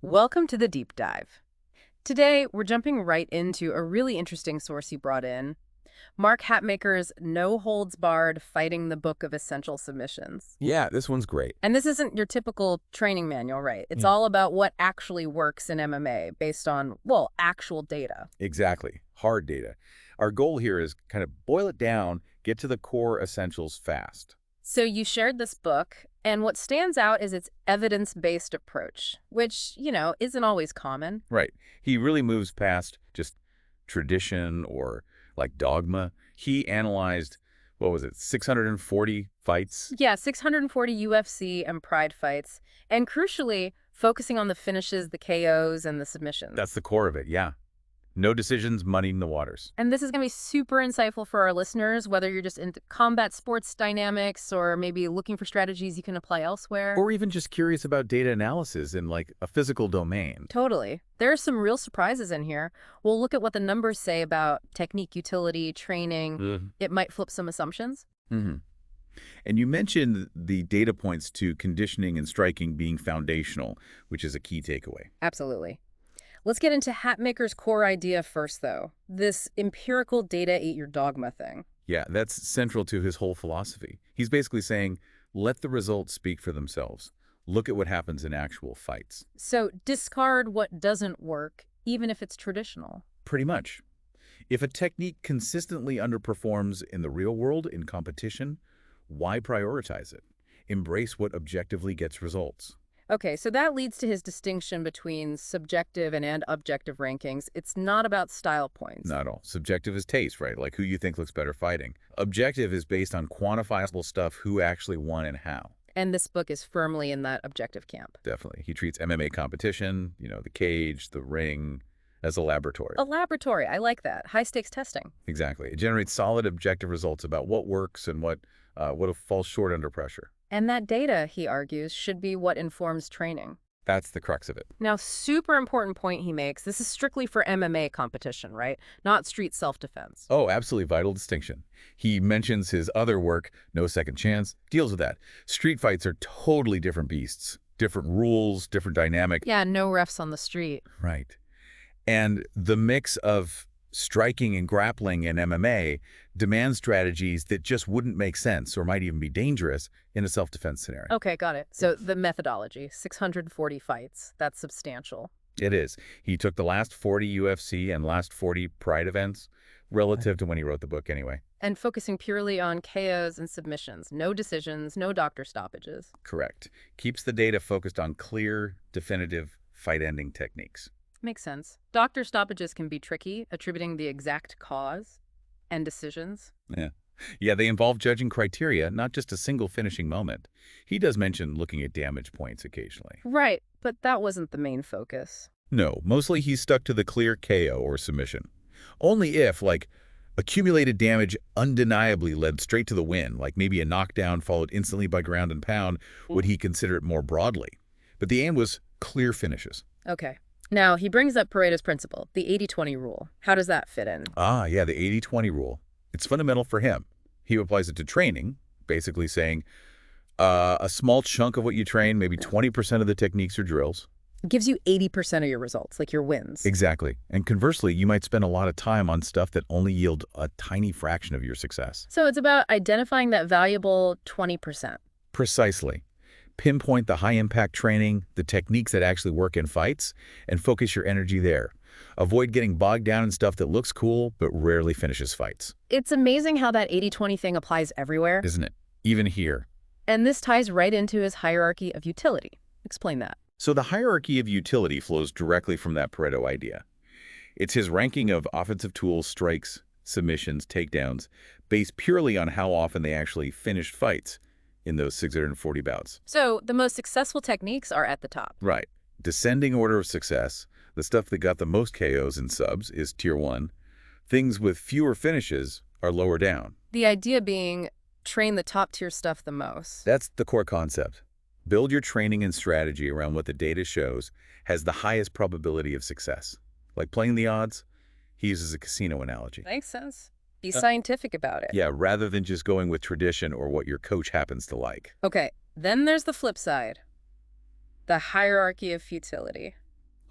Welcome to the deep dive. Today, we're jumping right into a really interesting source you brought in, Mark Hatmaker's No Holds Barred Fighting the Book of Essential Submissions. Yeah, this one's great. And this isn't your typical training manual, right? It's Yeah. all about what actually works in MMA based on, well, actual data. Exactly. Hard data. Our goal here is kind of boil it down, get to the core essentials fast. So you shared this book, and what stands out is its evidence-based approach, which, isn't always common. Right. He really moves past just tradition or like dogma. He analyzed, what was it, 640 fights? Yeah, 640 UFC and Pride fights, and crucially, focusing on the finishes, the KOs, and the submissions. That's the core of it, yeah. No decisions muddying the waters. And this is going to be super insightful for our listeners, whether you're just into combat sports dynamics or maybe looking for strategies you can apply elsewhere. Or even just curious about data analysis in like a physical domain. Totally. There are some real surprises in here. We'll look at what the numbers say about technique, utility, training. It might flip some assumptions. Mm-hmm. And you mentioned the data points to conditioning and striking being foundational, which is a key takeaway. Absolutely. Let's get into Hatmaker's core idea first, though. This empirical data eat your dogma thing. Yeah, that's central to his whole philosophy. He's basically saying, let the results speak for themselves. Look at what happens in actual fights. So discard what doesn't work, even if it's traditional. Pretty much. If a technique consistently underperforms in the real world in competition, why prioritize it? Embrace what objectively gets results. Okay, so that leads to his distinction between subjective and objective rankings. It's not about style points. Not all. Subjective is taste, right? Like who you think looks better fighting. Objective is based on quantifiable stuff, who actually won and how. And this book is firmly in that objective camp. Definitely. He treats MMA competition, the cage, the ring, as a laboratory. A laboratory, I like that. High-stakes testing. Exactly. It generates solid objective results about what works and what falls short under pressure. And that data, he argues, should be what informs training. That's the crux of it. Now, super important point he makes, this is strictly for MMA competition, right? Not street self-defense. Oh, absolutely vital distinction. He mentions his other work, No Second Chance, deals with that. Street fights are totally different beasts. Different rules, different dynamic. Yeah, no refs on the street. Right. And the mix of striking and grappling in MMA demands strategies that just wouldn't make sense or might even be dangerous in a self-defense scenario. Okay, got it. So the methodology, 640 fights, that's substantial. It is. He took the last 40 UFC and last 40 Pride events, relative to when he wrote the book anyway. And focusing purely on KOs and submissions. No decisions, no doctor stoppages. Correct. Keeps the data focused on clear, definitive, fight-ending techniques. Makes sense. Doctor stoppages can be tricky, attributing the exact cause and decisions. Yeah, they involve judging criteria, not just a single finishing moment. He does mention looking at damage points occasionally. Right, but that wasn't the main focus. No, mostly he's stuck to the clear KO or submission. Only if, like, accumulated damage undeniably led straight to the win, like maybe a knockdown followed instantly by ground and pound, would he consider it more broadly. But the aim was clear finishes. Okay. Now, he brings up Pareto's principle, the 80-20 rule. How does that fit in? Ah, yeah, the 80-20 rule. It's fundamental for him. He applies it to training, basically saying a small chunk of what you train, maybe 20% of the techniques or drills. It gives you 80% of your results, like your wins. Exactly. And conversely, you might spend a lot of time on stuff that only yield a tiny fraction of your success. So it's about identifying that valuable 20%. Precisely. Pinpoint the high-impact training, the techniques that actually work in fights, and focus your energy there. Avoid getting bogged down in stuff that looks cool but rarely finishes fights. It's amazing how that 80-20 thing applies everywhere. Isn't it? Even here. And this ties right into his hierarchy of utility. Explain that. So the hierarchy of utility flows directly from that Pareto idea. It's his ranking of offensive tools, strikes, submissions, takedowns, based purely on how often they actually finished fights in those 640 bouts. So the most successful techniques are at the top. Right. Descending order of success, the stuff that got the most KOs and subs is tier 1. Things with fewer finishes are lower down. The idea being train the top-tier stuff the most. That's the core concept. Build your training and strategy around what the data shows has the highest probability of success. Like playing the odds, he uses a casino analogy. Makes sense. Be scientific about it. Yeah, rather than just going with tradition or what your coach happens to like. Okay, then there's the flip side. The hierarchy of futility.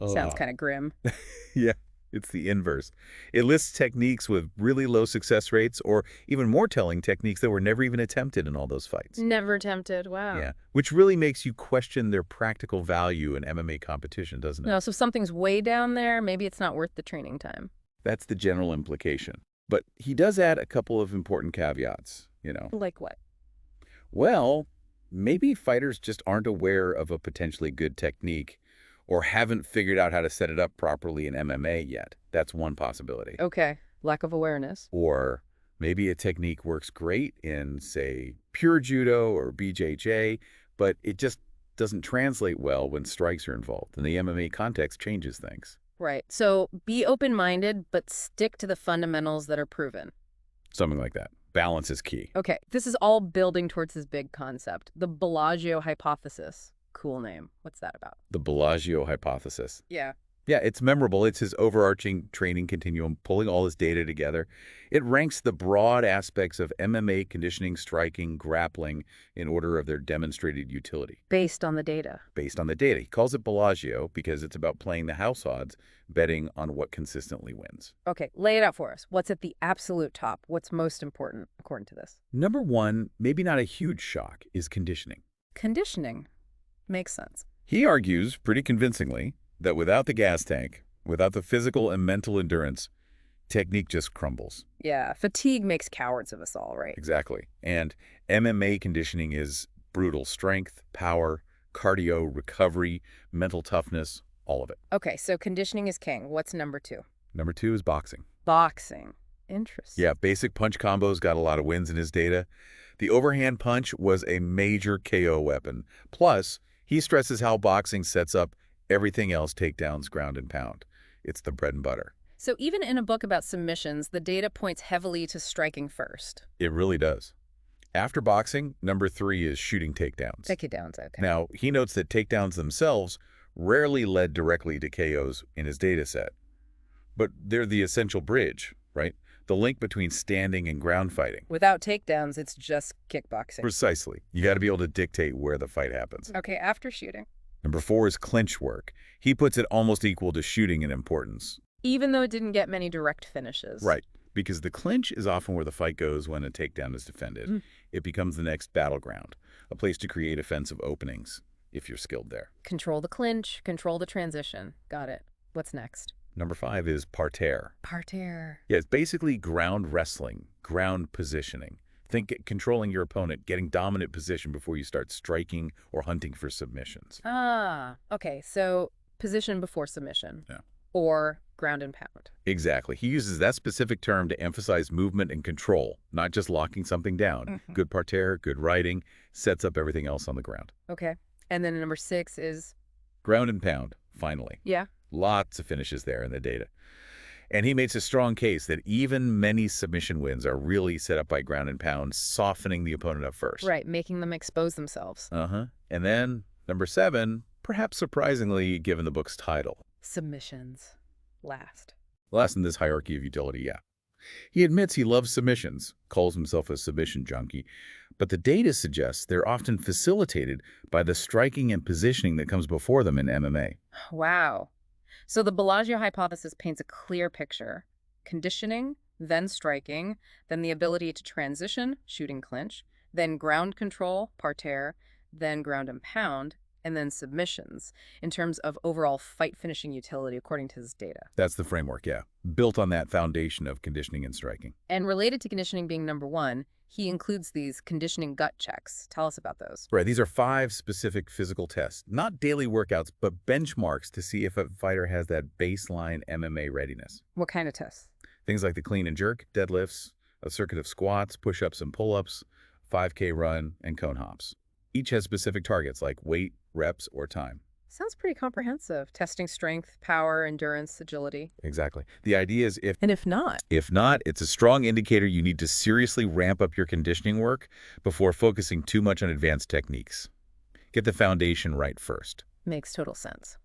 Sounds Oh. kind of grim. Yeah, it's the inverse. It lists techniques with really low success rates, or even more telling, techniques that were never even attempted in all those fights. Never tempted. Wow. Yeah, which really makes you question their practical value in MMA competition, doesn't it? No, so if something's way down there, maybe it's not worth the training time. That's the general implication. But he does add a couple of important caveats. Like what? Well, maybe fighters just aren't aware of a potentially good technique or haven't figured out how to set it up properly in MMA yet. That's one possibility. Okay. Lack of awareness. Or maybe a technique works great in, say, pure judo or BJJ, but it just doesn't translate well when strikes are involved, and the MMA context changes things. Right. So be open-minded, but stick to the fundamentals that are proven. Something like that. Balance is key. Okay. This is all building towards this big concept, the Bellagio hypothesis. Cool name. What's that about? The Bellagio hypothesis. Yeah. Yeah, it's memorable. It's his overarching training continuum, pulling all his data together. It ranks the broad aspects of MMA conditioning, striking, grappling in order of their demonstrated utility. Based on the data. Based on the data. He calls it Bellagio because it's about playing the house odds, betting on what consistently wins. Okay. Lay it out for us. What's at the absolute top? What's most important according to this? Number one, maybe not a huge shock, is conditioning. Conditioning. Makes sense. He argues, pretty convincingly, that without the gas tank, without the physical and mental endurance, technique just crumbles. Yeah. Fatigue makes cowards of us all, right? Exactly. And MMA conditioning is brutal strength, power, cardio, recovery, mental toughness, all of it. Okay. So conditioning is king. What's number two? Number two is boxing. Boxing. Interesting. Yeah, basic punch combos got a lot of wins in his data. The overhand punch was a major KO weapon. Plus, he stresses how boxing sets up everything else, takedowns, ground and pound. It's the bread and butter. So even in a book about submissions, the data points heavily to striking first. It really does. After boxing, number three is shooting takedowns. Takedowns, okay. Now, he notes that takedowns themselves rarely led directly to KOs in his data set. But they're the essential bridge, right? The link between standing and ground fighting. Without takedowns, it's just kickboxing. Precisely. You got to be able to dictate where the fight happens. Okay, after shooting. Number four is clinch work. He puts it almost equal to shooting in importance. Even though it didn't get many direct finishes. Right. Because the clinch is often where the fight goes when a takedown is defended. It becomes the next battleground, a place to create offensive openings, if you're skilled there. Control the clinch, control the transition. Got it. What's next? Number five is parterre. Parterre. Yeah, it's basically ground wrestling, ground positioning. Think controlling your opponent, getting dominant position before you start striking or hunting for submissions. Ah, okay. So position before submission. Yeah. Or ground and pound. Exactly. He uses that specific term to emphasize movement and control, not just locking something down. Good parterre, good riding, sets up everything else on the ground. Okay. And then number six is? Ground and pound, finally. Yeah. Lots of finishes there in the data. And he makes a strong case that even many submission wins are really set up by ground and pound, softening the opponent up first. Right, making them expose themselves. And then, number seven, perhaps surprisingly given the book's title. Submissions. Last. Last in this hierarchy of utility, yeah. He admits he loves submissions, calls himself a submission junkie, but the data suggests they're often facilitated by the striking and positioning that comes before them in MMA. Wow. So the Bellagio hypothesis paints a clear picture. Conditioning, then striking, then the ability to transition, shooting clinch, then ground control, parterre, then ground and pound, and then submissions in terms of overall fight finishing utility according to his data. That's the framework, yeah. Built on that foundation of conditioning and striking. And related to conditioning being number one, he includes these conditioning gut checks. Tell us about those. Right, these are 5 specific physical tests, not daily workouts, but benchmarks to see if a fighter has that baseline MMA readiness. What kind of tests? Things like the clean and jerk, deadlifts, a circuit of squats, push-ups and pull-ups, 5K run, and cone hops. Each has specific targets like weight, reps, or time. Sounds pretty comprehensive. Testing strength, power, endurance, agility. Exactly. The idea is if not? If not, it's a strong indicator you need to seriously ramp up your conditioning work before focusing too much on advanced techniques. Get the foundation right first. Makes total sense.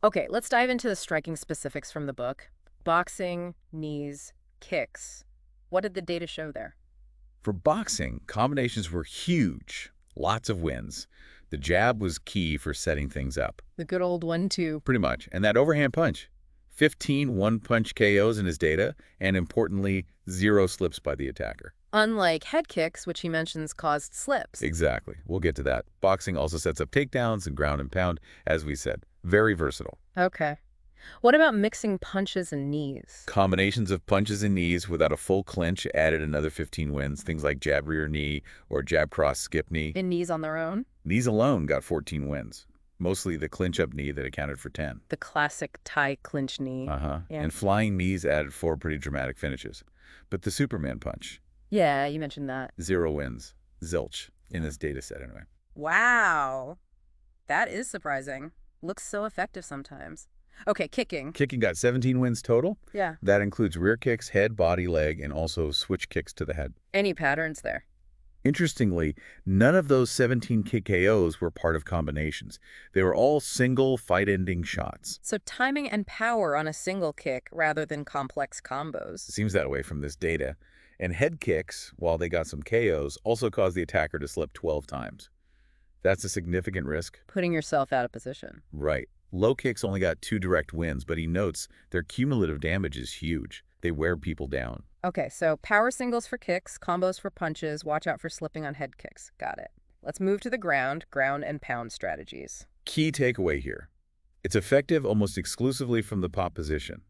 Okay, let's dive into the striking specifics from the book. Boxing, knees, kicks. What did the data show there? For boxing, combinations were huge. Lots of wins. The jab was key for setting things up. The good old 1-2. Pretty much. And that overhand punch. 15 one-punch KOs in his data, and importantly, 0 slips by the attacker. Unlike head kicks, which he mentions caused slips. Exactly. We'll get to that. Boxing also sets up takedowns and ground and pound, as we said. Very versatile. Okay. What about mixing punches and knees? Combinations of punches and knees without a full clinch added another 15 wins. Things like jab rear knee or jab cross skip knee. And knees on their own? Knees alone got 14 wins. Mostly the clinch-up knee that accounted for 10. The classic Thai clinch knee. Yeah. And flying knees added 4 pretty dramatic finishes. But the Superman punch, yeah, you mentioned that. 0 wins. Zilch in this data set anyway. Wow. That is surprising. Looks so effective sometimes. Okay, kicking. Kicking got 17 wins total. Yeah. That includes rear kicks, head, body, leg, and also switch kicks to the head. Any patterns there? Interestingly, none of those 17 kick KOs were part of combinations. They were all single fight-ending shots. So timing and power on a single kick rather than complex combos. It seems that way from this data. And head kicks, while they got some KOs, also caused the attacker to slip 12 times. That's a significant risk. Putting yourself out of position. Right. Low kicks only got 2 direct wins, but he notes their cumulative damage is huge. They wear people down. Okay, so power singles for kicks, combos for punches, watch out for slipping on head kicks. Got it. Let's move to the ground and pound strategies. Key takeaway here. It's effective almost exclusively from the pop position.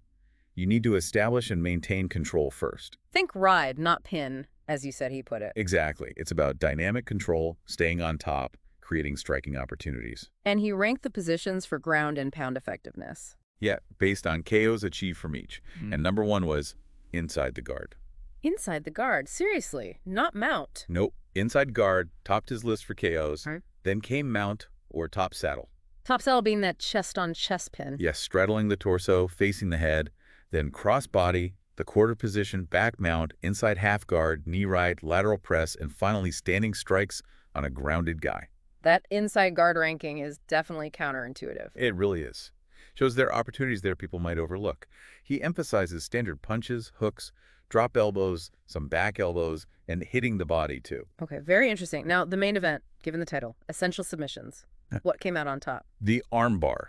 You need to establish and maintain control first. Think ride, not pin, as you said he put it. Exactly. It's about dynamic control, staying on top, creating striking opportunities. And he ranked the positions for ground and pound effectiveness. Yeah, based on KOs achieved from each. And number 1 was inside the guard. Inside the guard? Seriously, not mount. Nope. Inside guard topped his list for KOs. Right. Then came mount or top saddle. Top saddle being that chest-on-chest pin. Yes, straddling the torso, facing the head. Then cross body, the quarter position, back mount, inside half guard, knee right, lateral press, and finally standing strikes on a grounded guy. That inside guard ranking is definitely counterintuitive. It really is. Shows there are opportunities there people might overlook. He emphasizes standard punches, hooks, drop elbows, some back elbows, and hitting the body too. Okay, very interesting. Now, the main event, given the title, Essential Submissions. What came out on top? The armbar.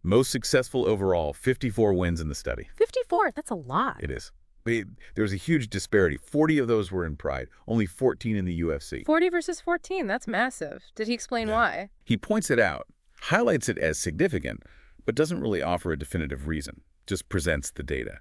Most successful overall, 54 wins in the study. 54, that's a lot. It is. There was a huge disparity. 40 of those were in Pride, only 14 in the UFC. 40 versus 14, that's massive. Did he explain why? He points it out, highlights it as significant, but doesn't really offer a definitive reason, just presents the data.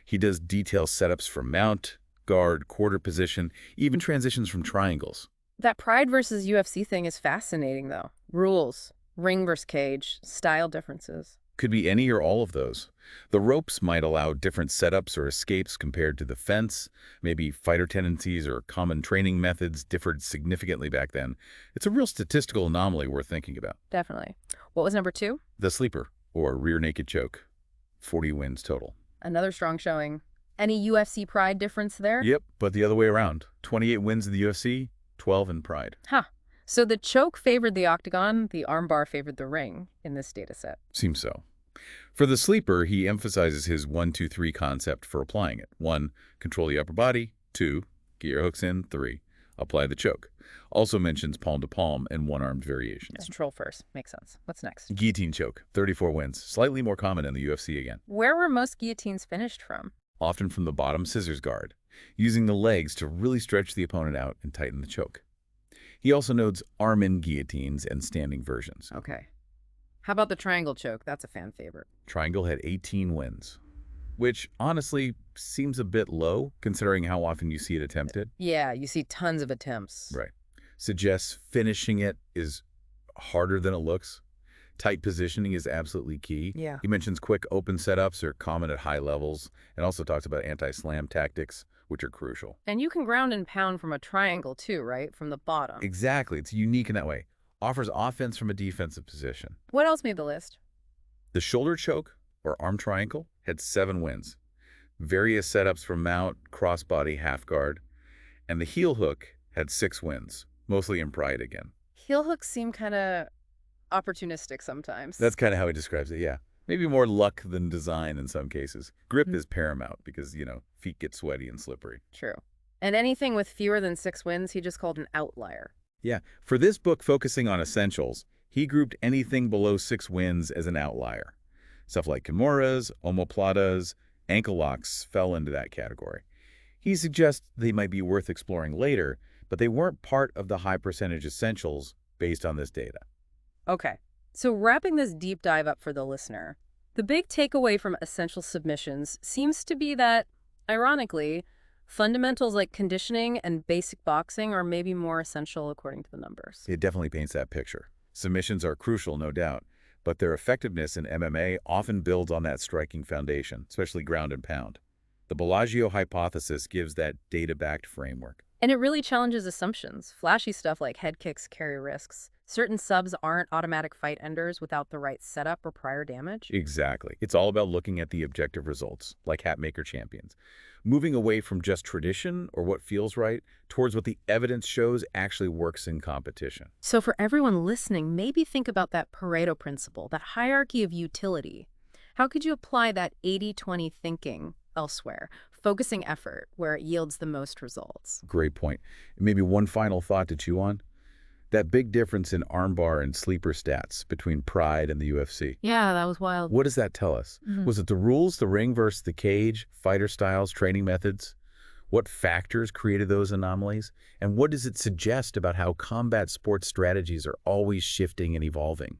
He does detailed setups for mount, guard, quarter position, even transitions from triangles. That Pride versus UFC thing is fascinating, though. Rules, ring versus cage, style differences. Could be any or all of those. The ropes might allow different setups or escapes compared to the fence. Maybe fighter tendencies or common training methods differed significantly back then. It's a real statistical anomaly worth thinking about. Definitely. What was number 2? The sleeper, or rear naked choke. 40 wins total. Another strong showing. Any UFC Pride difference there? Yep, but the other way around. 28 wins in the UFC, 12 in Pride. Huh. So the choke favored the octagon, the armbar favored the ring in this data set. Seems so. For the sleeper, he emphasizes his 1-2-3 concept for applying it. 1, control the upper body. 2, get your hooks in. 3, apply the choke. Also mentions palm to palm and one-armed variations. Control first. Makes sense. What's next? Guillotine choke, 34 wins. Slightly more common in the UFC again. Where were most guillotines finished from? Often from the bottom scissors guard, using the legs to really stretch the opponent out and tighten the choke. He also notes arm-in guillotines and standing versions. Okay. How about the triangle choke? That's a fan favorite. Triangle had 18 wins, which honestly seems a bit low considering how often you see it attempted. Yeah, you see tons of attempts. Right. Suggests finishing it is harder than it looks. Tight positioning is absolutely key. Yeah. He mentions quick open setups are common at high levels and also talks about anti-slam tactics, which are crucial. And you can ground and pound from a triangle too, right? From the bottom. Exactly. It's unique in that way. Offers offense from a defensive position. What else made the list? The shoulder choke, or arm triangle, had 7 wins. Various setups from mount, crossbody, half guard. And the heel hook had 6 wins, mostly in Pride again. Heel hooks seem kind of opportunistic sometimes. That's kind of how he describes it, yeah. Maybe more luck than design in some cases. Grip is paramount because, feet get sweaty and slippery. True. And anything with fewer than 6 wins, he just called an outlier. Yeah, for this book focusing on essentials, he grouped anything below 6 wins as an outlier. Stuff like kimuras, omoplatas, ankle locks fell into that category. He suggests they might be worth exploring later, but they weren't part of the high percentage essentials based on this data. Okay, so wrapping this deep dive up for the listener, the big takeaway from essential submissions seems to be that, ironically, fundamentals like conditioning and basic boxing are maybe more essential according to the numbers. It definitely paints that picture. Submissions are crucial, no doubt, but their effectiveness in MMA often builds on that striking foundation, especially ground and pound. The Bellagio hypothesis gives that data-backed framework. And it really challenges assumptions. Flashy stuff like head kicks carry risks. Certain subs aren't automatic fight enders without the right setup or prior damage. Exactly. It's all about looking at the objective results, like Hatmaker champions. Moving away from just tradition or what feels right towards what the evidence shows actually works in competition. So for everyone listening, maybe think about that Pareto principle, that hierarchy of utility. How could you apply that 80-20 thinking elsewhere, focusing effort where it yields the most results? Great point. And maybe one final thought to chew on. That big difference in armbar and sleeper stats between Pride and the UFC. Yeah, that was wild. What does that tell us? Was it the rules, the ring versus the cage, fighter styles, training methods? What factors created those anomalies? And what does it suggest about how combat sports strategies are always shifting and evolving?